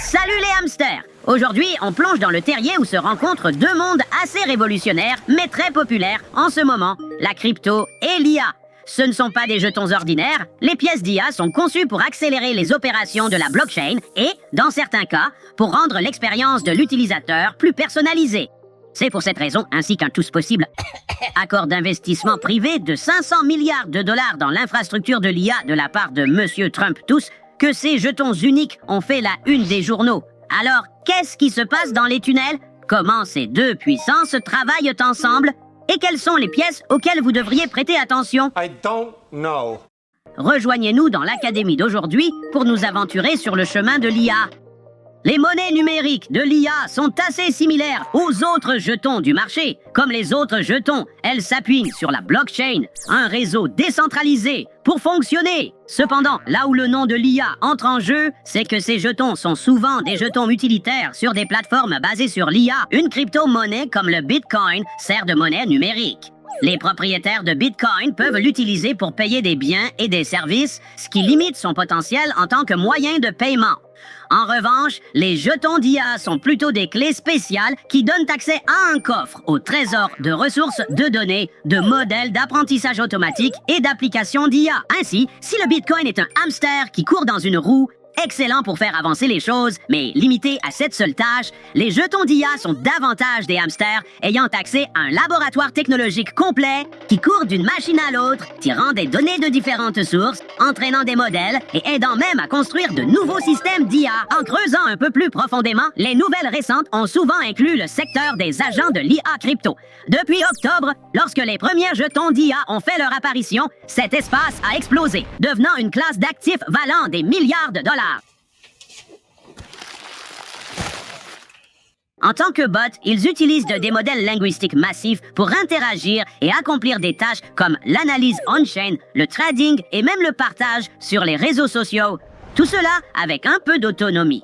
Salut les hamsters! Aujourd'hui, on plonge dans le terrier où se rencontrent deux mondes assez révolutionnaires, mais très populaires en ce moment, la crypto et l'IA. Ce ne sont pas des jetons ordinaires, les pièces d'IA sont conçues pour accélérer les opérations de la blockchain et, dans certains cas, pour rendre l'expérience de l'utilisateur plus personnalisée. C'est pour cette raison, ainsi qu'un tous possible accord d'investissement privé de 500 milliards de dollars dans l'infrastructure de l'IA de la part de Monsieur Trump tous, que ces jetons uniques ont fait la une des journaux. Alors, qu'est-ce qui se passe dans les tunnels? Comment ces deux puissances travaillent ensemble? Et quelles sont les pièces auxquelles vous devriez prêter attention? I don't know. Rejoignez-nous dans l'Académie d'aujourd'hui pour nous aventurer sur le chemin de l'IA. Les monnaies numériques de l'IA sont assez similaires aux autres jetons du marché. Comme les autres jetons, elles s'appuient sur la blockchain, un réseau décentralisé, pour fonctionner. Cependant, là où le nom de l'IA entre en jeu, c'est que ces jetons sont souvent des jetons utilitaires sur des plateformes basées sur l'IA. Une crypto-monnaie comme le Bitcoin sert de monnaie numérique. Les propriétaires de Bitcoin peuvent l'utiliser pour payer des biens et des services, ce qui limite son potentiel en tant que moyen de paiement. En revanche, les jetons d'IA sont plutôt des clés spéciales qui donnent accès à un coffre au trésor de ressources de données, de modèles d'apprentissage automatique et d'applications d'IA. Ainsi, si le Bitcoin est un hamster qui court dans une roue, excellent pour faire avancer les choses, mais limité à cette seule tâche, les jetons d'IA sont davantage des hamsters ayant accès à un laboratoire technologique complet qui court d'une machine à l'autre, tirant des données de différentes sources, entraînant des modèles et aidant même à construire de nouveaux systèmes d'IA. En creusant un peu plus profondément, les nouvelles récentes ont souvent inclus le secteur des agents de l'IA crypto. Depuis octobre, lorsque les premiers jetons d'IA ont fait leur apparition, cet espace a explosé, devenant une classe d'actifs valant des milliards de dollars. En tant que bots, ils utilisent des modèles linguistiques massifs pour interagir et accomplir des tâches comme l'analyse on-chain, le trading et même le partage sur les réseaux sociaux. Tout cela avec un peu d'autonomie.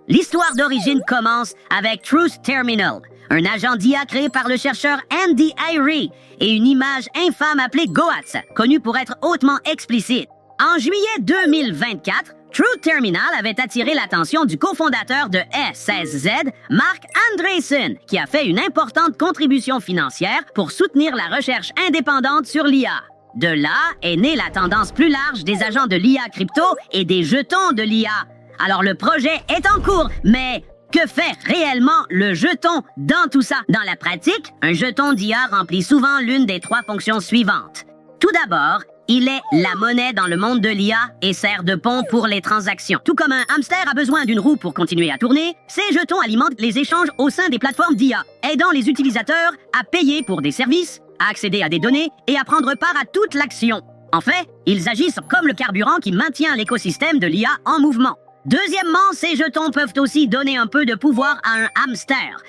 L'histoire d'origine commence avec Truth Terminal, un agent d'IA créé par le chercheur Andy Irie et une image infâme appelée Goats, connue pour être hautement explicite. En juillet 2024, Truth Terminal avait attiré l'attention du cofondateur de S16Z, Mark Andreessen, qui a fait une importante contribution financière pour soutenir la recherche indépendante sur l'IA. De là est née la tendance plus large des agents de l'IA crypto et des jetons de l'IA. Alors le projet est en cours, mais que fait réellement le jeton dans tout ça? Dans la pratique, un jeton d'IA remplit souvent l'une des trois fonctions suivantes. Tout d'abord, il est la monnaie dans le monde de l'IA et sert de pont pour les transactions. Tout comme un hamster a besoin d'une roue pour continuer à tourner, ces jetons alimentent les échanges au sein des plateformes d'IA, aidant les utilisateurs à payer pour des services, à accéder à des données et à prendre part à toute l'action. En fait, ils agissent comme le carburant qui maintient l'écosystème de l'IA en mouvement. Deuxièmement, ces jetons peuvent aussi donner un peu de pouvoir à un hamster.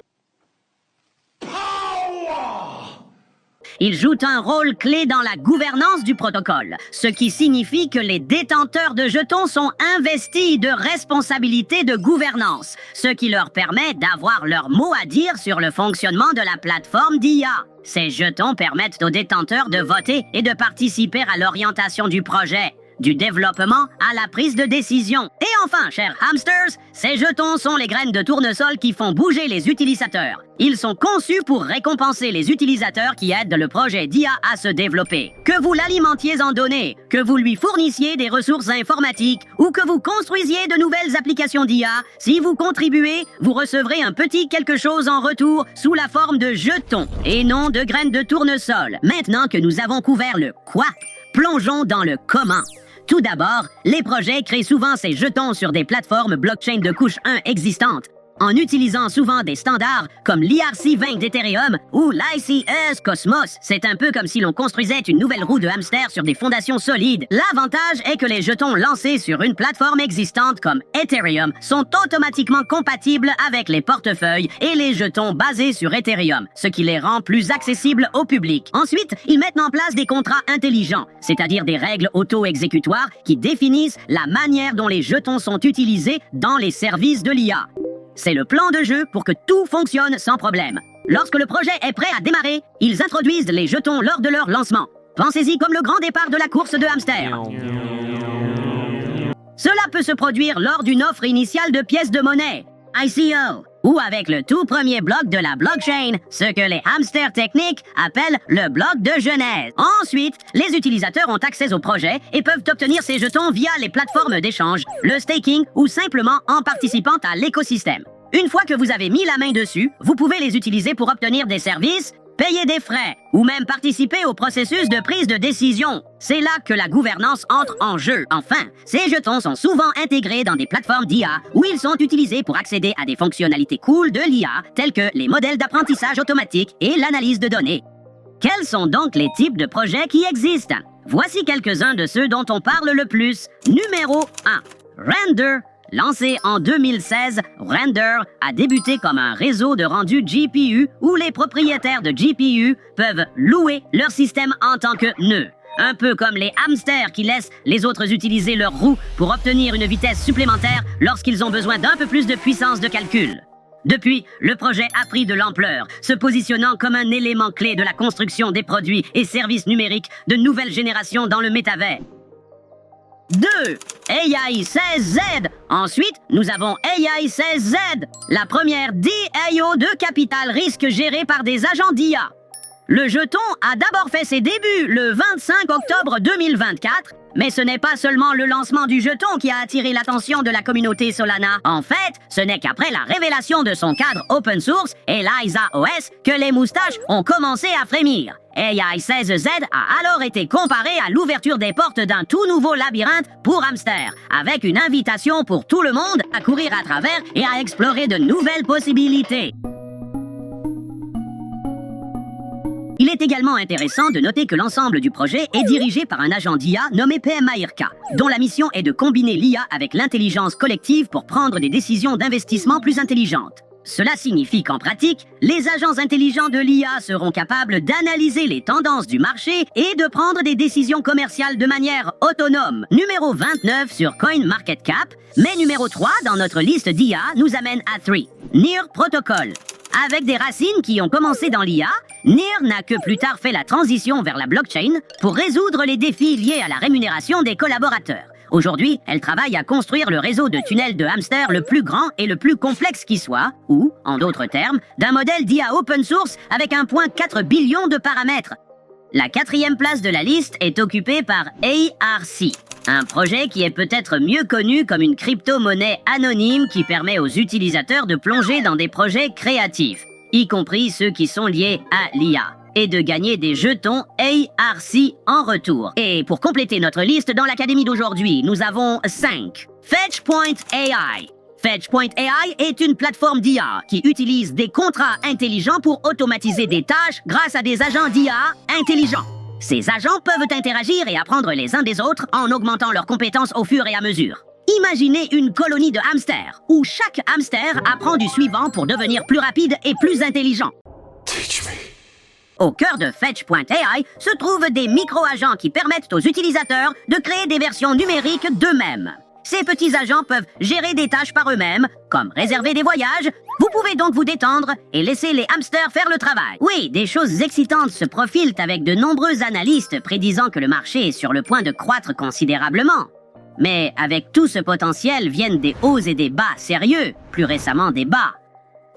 Ils jouent un rôle clé dans la gouvernance du protocole, ce qui signifie que les détenteurs de jetons sont investis de responsabilités de gouvernance, ce qui leur permet d'avoir leur mot à dire sur le fonctionnement de la plateforme d'IA. Ces jetons permettent aux détenteurs de voter et de participer à l'orientation du projet, du développement à la prise de décision. Et enfin, chers hamsters, ces jetons sont les graines de tournesol qui font bouger les utilisateurs. Ils sont conçus pour récompenser les utilisateurs qui aident le projet d'IA à se développer. Que vous l'alimentiez en données, que vous lui fournissiez des ressources informatiques ou que vous construisiez de nouvelles applications d'IA, si vous contribuez, vous recevrez un petit quelque chose en retour sous la forme de jetons et non de graines de tournesol. Maintenant que nous avons couvert le quoi, plongeons dans le comment. Tout d'abord, les projets créent souvent ces jetons sur des plateformes blockchain de couche 1 existantes, en utilisant souvent des standards comme l'ERC20 d'Ethereum ou l'ICS Cosmos. C'est un peu comme si l'on construisait une nouvelle roue de hamster sur des fondations solides. L'avantage est que les jetons lancés sur une plateforme existante comme Ethereum sont automatiquement compatibles avec les portefeuilles et les jetons basés sur Ethereum, ce qui les rend plus accessibles au public. Ensuite, ils mettent en place des contrats intelligents, c'est-à-dire des règles auto-exécutoires qui définissent la manière dont les jetons sont utilisés dans les services de l'IA. C'est le plan de jeu pour que tout fonctionne sans problème. Lorsque le projet est prêt à démarrer, ils introduisent les jetons lors de leur lancement. Pensez-y comme le grand départ de la course de hamster. Cela Cela peut se produire lors d'une offre initiale de pièces de monnaie, ICO, ou avec le tout premier bloc de la blockchain, ce que les hamsters techniques appellent le bloc de genèse. Ensuite, les utilisateurs ont accès au projet et peuvent obtenir ces jetons via les plateformes d'échange, le staking ou simplement en participant à l'écosystème. Une fois que vous avez mis la main dessus, vous pouvez les utiliser pour obtenir des services, payer des frais ou même participer au processus de prise de décision. C'est là que la gouvernance entre en jeu. Enfin, ces jetons sont souvent intégrés dans des plateformes d'IA où ils sont utilisés pour accéder à des fonctionnalités cool de l'IA telles que les modèles d'apprentissage automatique et l'analyse de données. Quels sont donc les types de projets qui existent? Voici quelques-uns de ceux dont on parle le plus. Numéro 1. Render. Lancé en 2016, Render a débuté comme un réseau de rendu GPU où les propriétaires de GPU peuvent louer leur système en tant que nœud. Un peu comme les hamsters qui laissent les autres utiliser leurs roues pour obtenir une vitesse supplémentaire lorsqu'ils ont besoin d'un peu plus de puissance de calcul. Depuis, le projet a pris de l'ampleur, se positionnant comme un élément clé de la construction des produits et services numériques de nouvelle génération dans le métavers. 2. AI16Z. Ensuite, nous avons AI16Z, la première DAO de capital risque gérée par des agents d'IA. Le jeton a d'abord fait ses débuts le 25 octobre 2024, mais ce n'est pas seulement le lancement du jeton qui a attiré l'attention de la communauté Solana. En fait, ce n'est qu'après la révélation de son cadre open source, ELIZA OS, que les moustaches ont commencé à frémir. AI16Z a alors été comparé à l'ouverture des portes d'un tout nouveau labyrinthe pour hamsters, avec une invitation pour tout le monde à courir à travers et à explorer de nouvelles possibilités. Il est également intéressant de noter que l'ensemble du projet est dirigé par un agent d'IA nommé PMIRK, dont la mission est de combiner l'IA avec l'intelligence collective pour prendre des décisions d'investissement plus intelligentes. Cela signifie qu'en pratique, les agents intelligents de l'IA seront capables d'analyser les tendances du marché et de prendre des décisions commerciales de manière autonome. Numéro 29 sur CoinMarketCap, mais numéro 3 dans notre liste d'IA nous amène à 3, NEAR Protocol. Avec des racines qui ont commencé dans l'IA, NEAR n'a que plus tard fait la transition vers la blockchain pour résoudre les défis liés à la rémunération des collaborateurs. Aujourd'hui, elle travaille à construire le réseau de tunnels de hamsters le plus grand et le plus complexe qui soit, ou, en d'autres termes, d'un modèle d'IA open source avec 1,4 billion de paramètres. La 4e place de la liste est occupée par ARC, un projet qui est peut-être mieux connu comme une crypto-monnaie anonyme qui permet aux utilisateurs de plonger dans des projets créatifs, y compris ceux qui sont liés à l'IA, et de gagner des jetons ARC en retour. Et pour compléter notre liste dans l'académie d'aujourd'hui, nous avons 5. Fetch.ai. Fetch.ai est une plateforme d'IA qui utilise des contrats intelligents pour automatiser des tâches grâce à des agents d'IA intelligents. Ces agents peuvent interagir et apprendre les uns des autres en augmentant leurs compétences au fur et à mesure. Imaginez une colonie de hamsters où chaque hamster apprend du suivant pour devenir plus rapide et plus intelligent. Au cœur de Fetch.ai se trouvent des micro-agents qui permettent aux utilisateurs de créer des versions numériques d'eux-mêmes. Ces petits agents peuvent gérer des tâches par eux-mêmes, comme réserver des voyages. Vous pouvez donc vous détendre et laisser les hamsters faire le travail. Oui, des choses excitantes se profilent avec de nombreux analystes prédisant que le marché est sur le point de croître considérablement. Mais avec tout ce potentiel viennent des hauts et des bas sérieux, plus récemment des bas.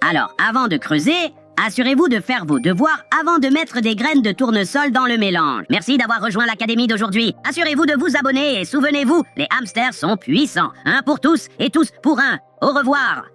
Alors, avant de creuser, assurez-vous de faire vos devoirs avant de mettre des graines de tournesol dans le mélange. Merci d'avoir rejoint l'académie d'aujourd'hui. Assurez-vous de vous abonner et souvenez-vous, les hamsters sont puissants. Un pour tous et tous pour un. Au revoir.